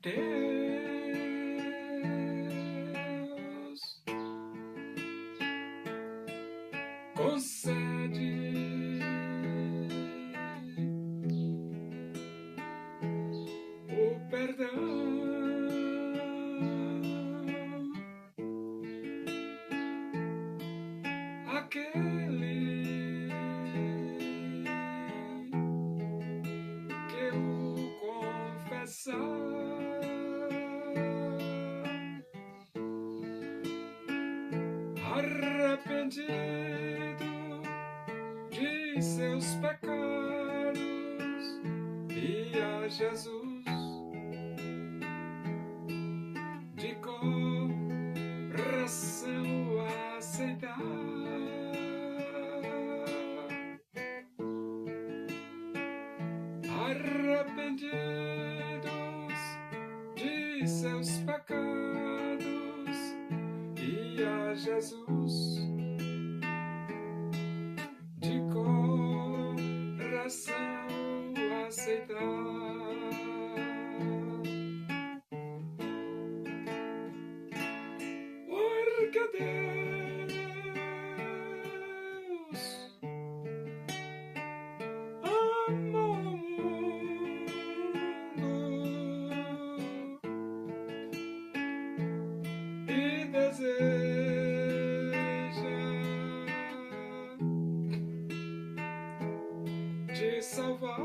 Deus concede o perdão àquele que o confessar. Arrependido de seus pecados e a Jesus de coração aceitar. Arrependidos de seus pecados e a Jesus de coração aceitar. Porque Deus amou o mundo e deseja te salvar.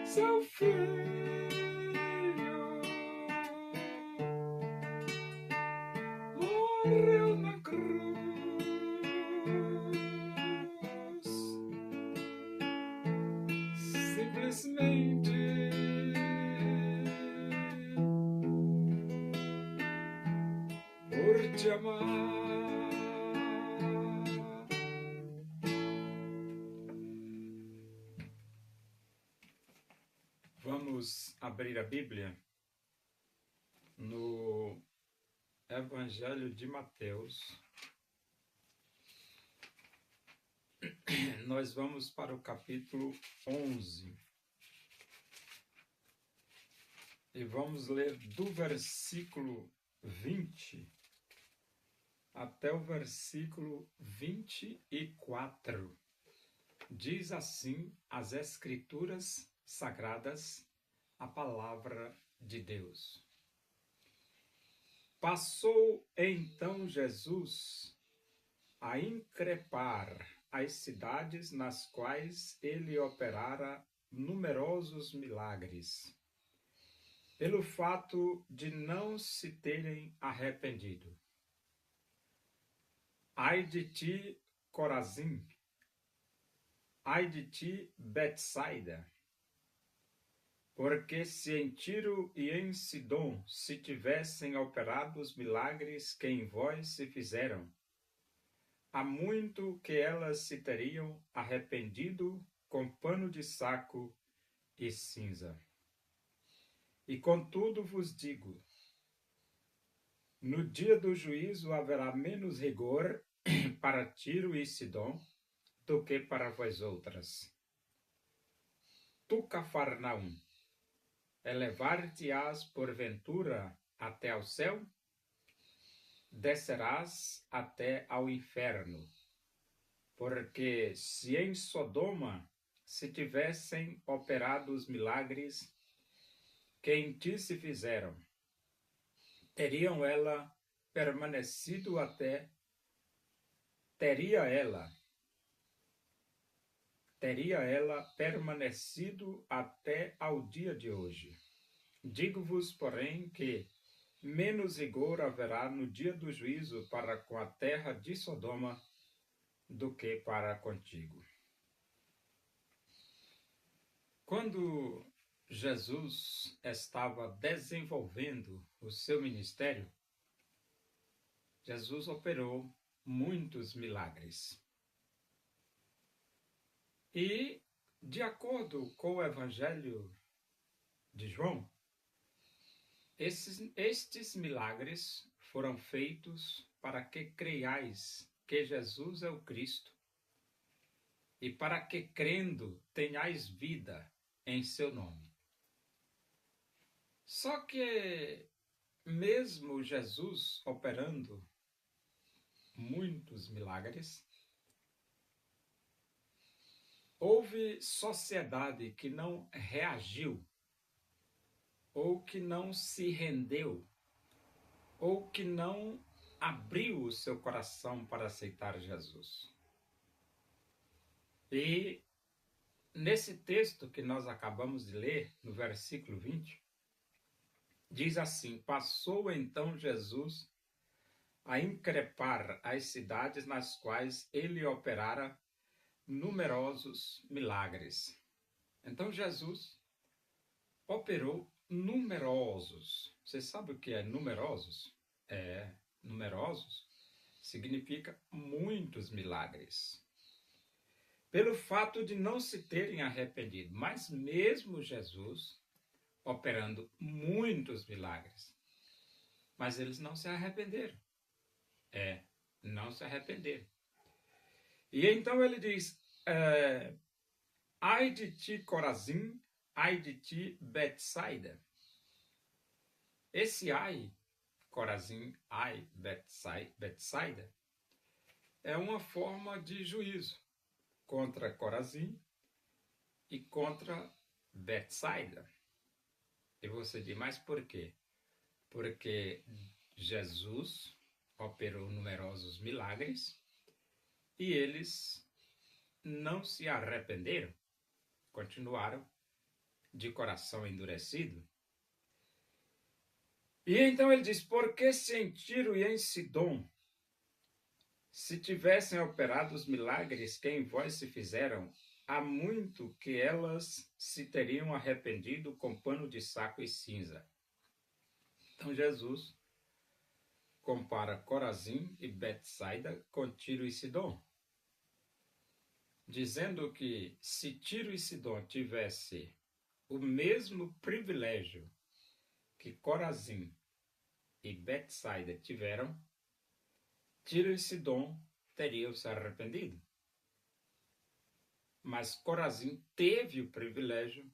Seu filho morreu na cruz simplesmente por te amar. Vamos abrir a Bíblia no Evangelho de Mateus. Nós vamos para o capítulo 11 e vamos ler do versículo 20 até o versículo 24. Diz assim as Escrituras Sagradas, a palavra de Deus. Passou então Jesus a increpar as cidades nas quais ele operara numerosos milagres, pelo fato de não se terem arrependido. Ai de ti, Corazim! Ai de ti, Betsaida! Porque se em Tiro e em Sidom se tivessem operado os milagres que em vós se fizeram, há muito que elas se teriam arrependido com pano de saco e cinza. E contudo vos digo, no dia do juízo haverá menos rigor para Tiro e Sidom do que para vós outras. Tu, Cafarnaum, elevar-te-ás porventura até ao céu? Descerás até ao inferno. Porque se em Sodoma se tivessem operado os milagres que em ti se fizeram, teria ela permanecido até ao dia de hoje. Digo-vos, porém, que menos rigor haverá no dia do juízo para com a terra de Sodoma do que para contigo. Quando Jesus estava desenvolvendo o seu ministério, Jesus operou muitos milagres. E, de acordo com o Evangelho de João, estes milagres foram feitos para que creiais que Jesus é o Cristo, e para que crendo tenhais vida em seu nome. Só que mesmo Jesus operando muitos milagres, houve sociedade que não reagiu, ou que não se rendeu, ou que não abriu o seu coração para aceitar Jesus. E nesse texto que nós acabamos de ler, no versículo 20, diz assim: passou então Jesus a increpar as cidades nas quais ele operara numerosos milagres. Então Jesus operou numerosos. Você sabe o que é numerosos? Numerosos significa muitos milagres. Pelo fato de não se terem arrependido. Mas mesmo Jesus operando muitos milagres, mas eles não se arrependeram. Não se arrependeram. E então ele diz, ai de ti, Corazim, ai de ti, Betsaida. Esse ai, Corazim, ai, Betsaida, é uma forma de juízo contra Corazim e contra Betsaida. E você diz, mas por quê? Porque Jesus operou numerosos milagres e eles não se arrependeram, continuaram de coração endurecido. E então ele diz, porque se em Tiro e em Sidom se tivessem operado os milagres que em vós se fizeram, há muito que elas se teriam arrependido com pano de saco e cinza. Então Jesus compara Corazim e Betsaida com Tiro e Sidom, dizendo que se Tiro e Sidom tivesse o mesmo privilégio que Corazim e Betsaida tiveram, Tiro e Sidom teriam se arrependido. Mas Corazim teve o privilégio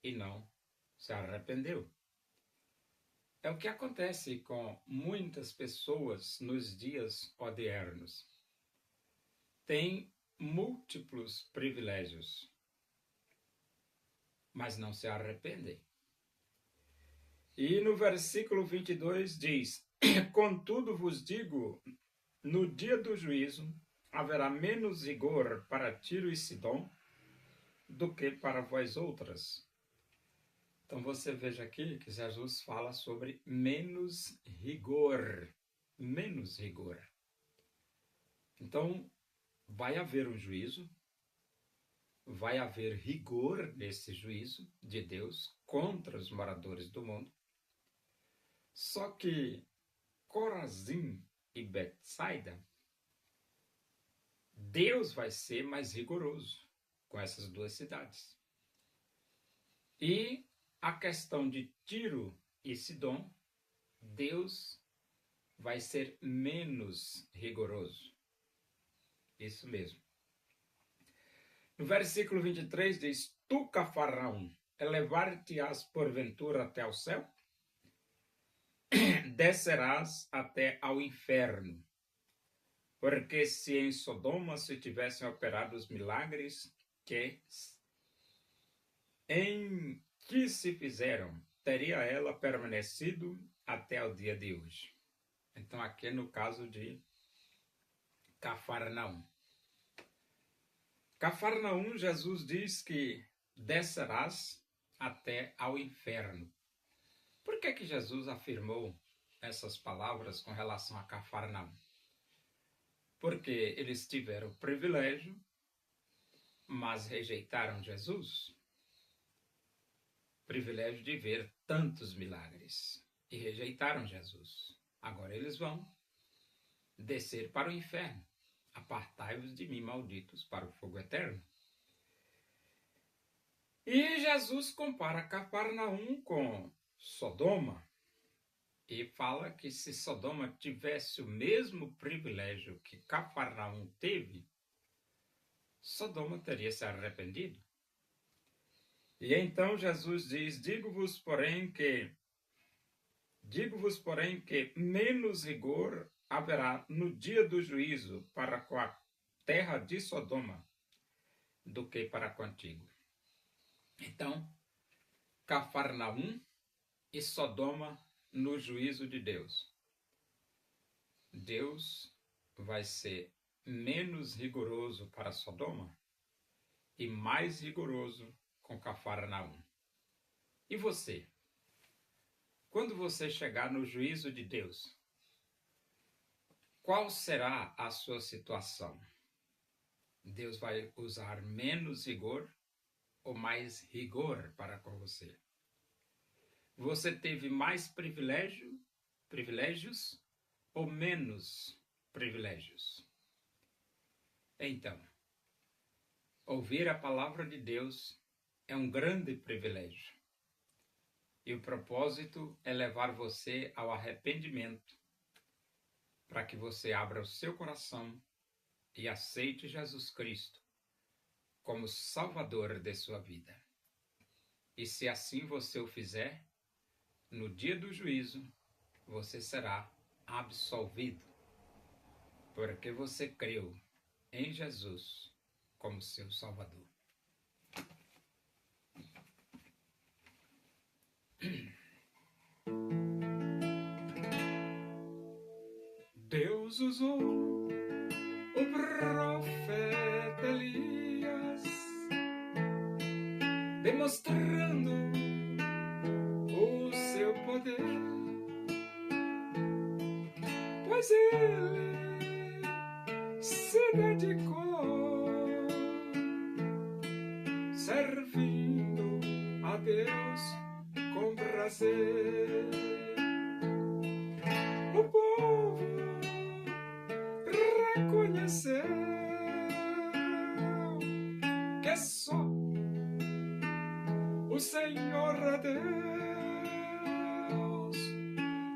e não se arrependeu. É o que acontece com muitas pessoas nos dias odiernos. Tem múltiplos privilégios, mas não se arrependem. E no versículo 22 diz, contudo vos digo, no dia do juízo haverá menos rigor para Tiro e Sidom do que para vós outras. Então você veja aqui que Jesus fala sobre menos rigor. Menos rigor. Então, vai haver um juízo, vai haver rigor nesse juízo de Deus contra os moradores do mundo. Só que Corazim e Betsaida, Deus vai ser mais rigoroso com essas duas cidades. E a questão de Tiro e Sidom, Deus vai ser menos rigoroso. Isso mesmo. No versículo 23 diz, tu, Cafarnaum, elevar-te-ás porventura até ao céu? Descerás até ao inferno. Porque se em Sodoma se tivessem operado os milagres em que se fizeram, teria ela permanecido até o dia de hoje. Então aqui é no caso de Cafarnaum. Cafarnaum, Jesus diz que descerás até ao inferno. Por que Jesus afirmou essas palavras com relação a Cafarnaum? Porque eles tiveram o privilégio, mas rejeitaram Jesus. Privilégio de ver tantos milagres e rejeitaram Jesus. Agora eles vão descer para o inferno. Apartai-vos de mim, malditos, para o fogo eterno. E Jesus compara Cafarnaum com Sodoma e fala que se Sodoma tivesse o mesmo privilégio que Cafarnaum teve, Sodoma teria se arrependido. E então Jesus diz, digo-vos, porém, que menos rigor haverá no dia do juízo para com a terra de Sodoma do que para contigo. Então, Cafarnaum e Sodoma no juízo de Deus. Deus vai ser menos rigoroso para Sodoma e mais rigoroso com Cafarnaum. E você? Quando você chegar no juízo de Deus, qual será a sua situação? Deus vai usar menos rigor ou mais rigor para com você? Você teve mais privilégios ou menos privilégios? Então, ouvir a palavra de Deus é um grande privilégio. E o propósito é levar você ao arrependimento, para que você abra o seu coração e aceite Jesus Cristo como Salvador de sua vida. E se assim você o fizer, no dia do juízo, você será absolvido, porque você creu em Jesus como seu Salvador. Deus usou o profeta Elias, demonstrando o seu poder, pois ele se dedicou servindo a Deus com prazer. O povo reconheceu que só o Senhor é Deus,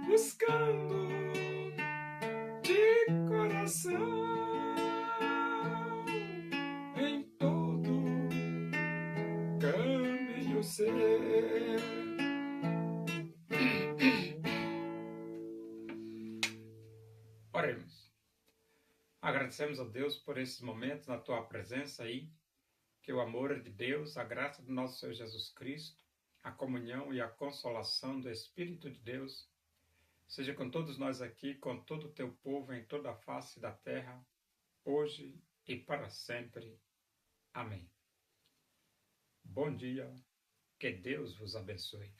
buscando de coração em todo caminho seu. Oremos. Agradecemos a Deus por esses momentos na tua presença aí, que o amor de Deus, a graça do nosso Senhor Jesus Cristo, a comunhão e a consolação do Espírito de Deus seja com todos nós aqui, com todo o teu povo em toda a face da terra, hoje e para sempre. Amém. Bom dia, que Deus vos abençoe.